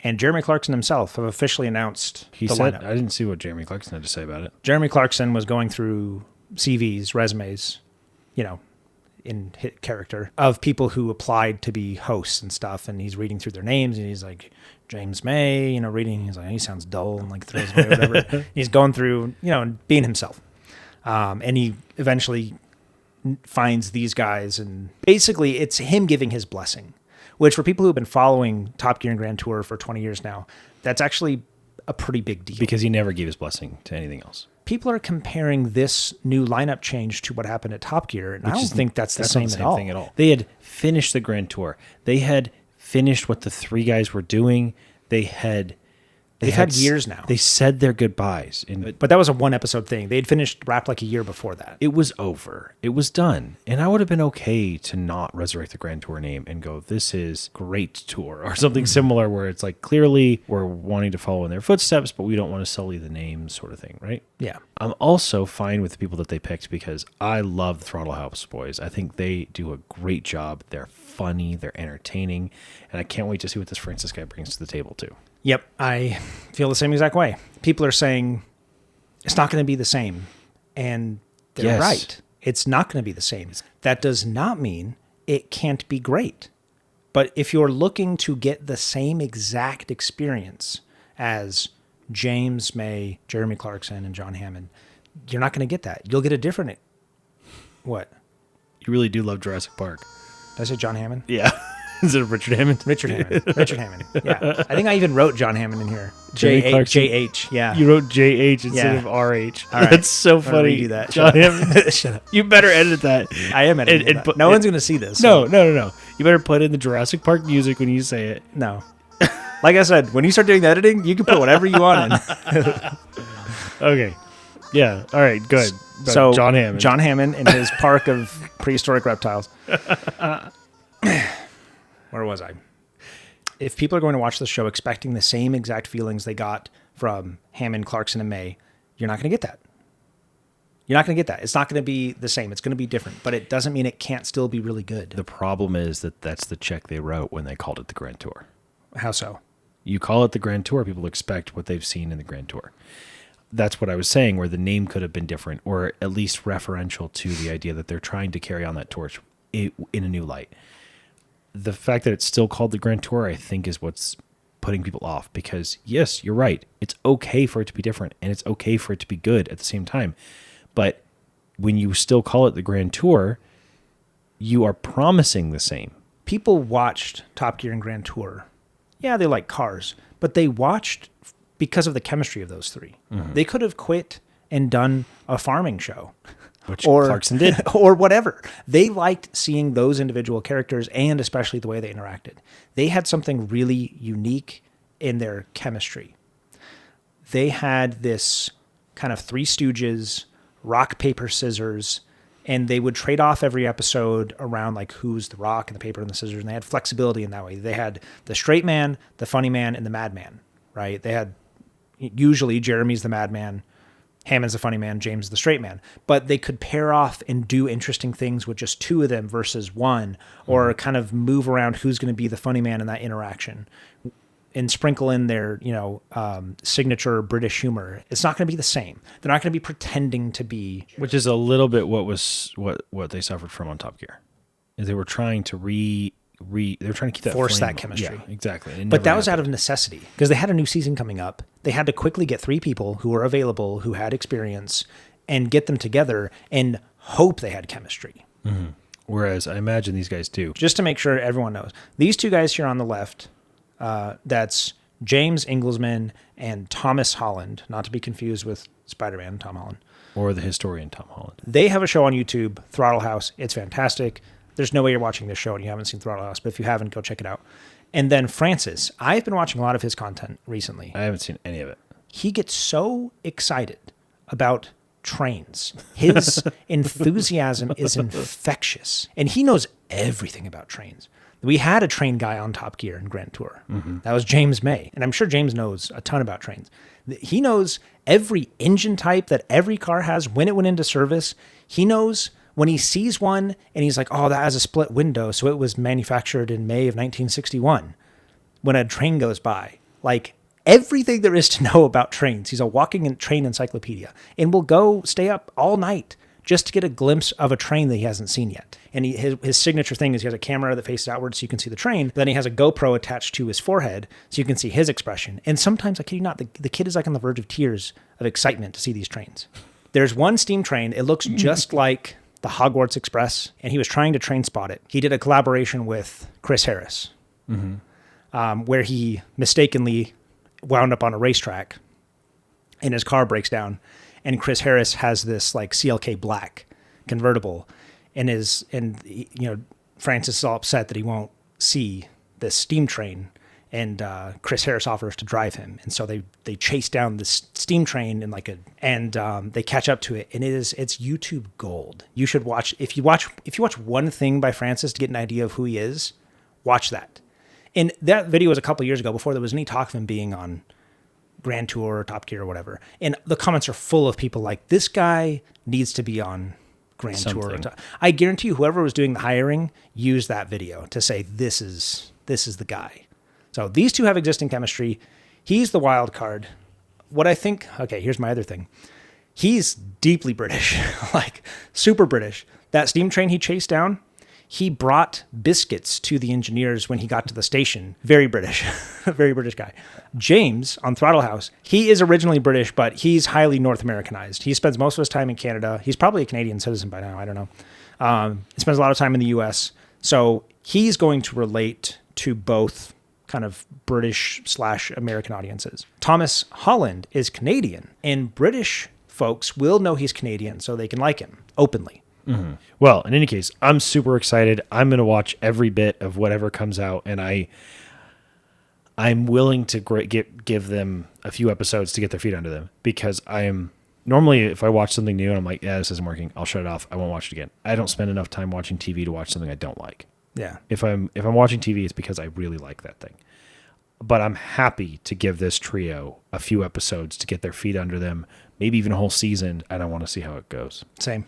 And Jeremy Clarkson himself have officially announced He the said, lineup. I didn't see what Jeremy Clarkson had to say about it. Jeremy Clarkson was going through CVs, resumes, in hit character of people who applied to be hosts and stuff. And he's reading through their names and he's like, James May, reading. He's like, he sounds dull and like throws away whatever. He's going through, and being himself. And he eventually finds these guys. And basically it's him giving his blessing, which for people who have been following Top Gear and Grand Tour for 20 years now, that's actually a pretty big deal. Because he never gave his blessing to anything else. People are comparing this new lineup change to what happened at Top Gear, and I don't think that's the same thing at all. They had finished the Grand Tour. They had finished what the three guys were doing. They've had years now. They said their goodbyes. But that was a one-episode thing. They had wrapped like a year before that. It was over. It was done. And I would have been okay to not resurrect the Grand Tour name and go, this is Great Tour or something similar where it's like, clearly we're wanting to follow in their footsteps, but we don't want to sully the name sort of thing, right? Yeah. I'm also fine with the people that they picked because I love the Throttle House boys. I think they do a great job. They're funny. They're entertaining. And I can't wait to see what this Francis guy brings to the table too. Yep, I feel the same exact way. People are saying it's not going to be the same. And they're right. It's not going to be the same. That does not mean it can't be great. But if you're looking to get the same exact experience as James May, Jeremy Clarkson, and John Hammond, you're not going to get that. You'll get a different... What? You really do love Jurassic Park. Did I say John Hammond? Yeah. Is it Richard Hammond? Richard Hammond. Yeah. I think I even wrote John Hammond in here. J-H. Yeah. You wrote J-H instead of R-H. All right. That's so funny. Redo that. John Hammond. Shut up. You better edit that. I am editing that. No one's going to see this. So. No. You better put in the Jurassic Park music when you say it. No. Like I said, when you start doing the editing, you can put whatever you want in. Okay. Yeah. All right. Good. So John Hammond. John Hammond in his park of prehistoric reptiles. Where was I? If people are going to watch the show expecting the same exact feelings they got from Hammond, Clarkson, and May, you're not going to get that. You're not going to get that. It's not going to be the same. It's going to be different, but it doesn't mean it can't still be really good. The problem is that that's the check they wrote when they called it the Grand Tour. How so? You call it the Grand Tour, people expect what they've seen in the Grand Tour. That's what I was saying, where the name could have been different, or at least referential to the idea that they're trying to carry on that torch in a new light. The fact that it's still called the Grand Tour, I think, is what's putting people off. Because, yes, you're right. It's okay for it to be different, and it's okay for it to be good at the same time. But when you still call it the Grand Tour, you are promising the same. People watched Top Gear and Grand Tour. Yeah, they like cars, but they watched because of the chemistry of those three. Mm-hmm. They could have quit and done a farming show. Which Clarkson did. Or whatever. They liked seeing those individual characters and especially the way they interacted. They had something really unique in their chemistry. They had this kind of Three Stooges, rock, paper, scissors, and they would trade off every episode around like who's the rock and the paper and the scissors, and they had flexibility in that way. They had the straight man, the funny man, and the madman, right? They had usually Jeremy's the madman, Hammond's the funny man, James the straight man. But they could pair off and do interesting things with just two of them versus one, or kind of move around who's going to be the funny man in that interaction and sprinkle in their, signature British humor. It's not going to be the same. They're not going to be pretending to be. Which is a little bit what they suffered from on Top Gear. Is they were trying to they were trying to keep that force flame that chemistry. Yeah, exactly. But that was out of necessity because they had a new season coming up. They had to quickly get three people who were available, who had experience, and get them together and hope they had chemistry. Mm-hmm. Whereas I imagine these guys do. Just to make sure everyone knows. These two guys here on the left, that's James Inglesman and Thomas Holland, not to be confused with Spider-Man, Tom Holland. Or the historian, Tom Holland. They have a show on YouTube, Throttle House. It's fantastic. There's no way you're watching this show and you haven't seen Throttle House, but if you haven't, go check it out. And then Francis, I've been watching a lot of his content recently. I haven't seen any of it. He gets so excited about trains. His enthusiasm is infectious, and he knows everything about trains. We had a train guy on Top Gear and Grand Tour. Mm-hmm. That was James May, and I'm sure James knows a ton about trains. He knows every engine type that every car has, when it went into service. He knows when he sees one and he's like, oh, that has a split window, so it was manufactured in May of 1961. When a train goes by, like everything there is to know about trains. He's a walking train encyclopedia, and will go stay up all night just to get a glimpse of a train that he hasn't seen yet. And his signature thing is he has a camera that faces outward so you can see the train. Then he has a GoPro attached to his forehead so you can see his expression. And sometimes, I kid you not, the kid is like on the verge of tears of excitement to see these trains. There's one steam train. It looks just like the Hogwarts Express, and he was trying to train spot it. He did a collaboration with Chris Harris, where he mistakenly wound up on a racetrack and his car breaks down. And Chris Harris has this like CLK black convertible, and Francis is all upset that he won't see this steam train, and Chris Harris offers to drive him, and so they chase down this steam train and they catch up to it, and it's YouTube gold. You should watch if you watch one thing by Francis to get an idea of who he is. Watch that. And that video was a couple years ago before there was any talk of him being on Grand Tour or Top Gear or whatever. And the comments are full of people like, this guy needs to be on Grand Tour. I guarantee you whoever was doing the hiring used that video to say, this is the guy. So these two have existing chemistry. He's the wild card. What I think, okay, here's my other thing. He's deeply British, like super British. That steam train he chased down, he brought biscuits to the engineers when he got to the station. Very British, very British guy. James on Throttle House, he is originally British, but he's highly North Americanized. He spends most of his time in Canada. He's probably a Canadian citizen by now. I don't know. He spends a lot of time in the US. So he's going to relate to both kind of British/American audiences. Thomas Holland is Canadian, and British folks will know he's Canadian so they can like him openly. Mm-hmm. Well, in any case, I'm super excited. I'm going to watch every bit of whatever comes out, and I'm willing to give them a few episodes to get their feet under them, because I am normally, if I watch something new and I'm like, yeah, this isn't working, I'll shut it off. I won't watch it again. I don't spend enough time watching TV to watch something I don't like. Yeah. If I'm watching TV, it's because I really like that thing. But I'm happy to give this trio a few episodes to get their feet under them, maybe even a whole season, and I want to see how it goes. Same.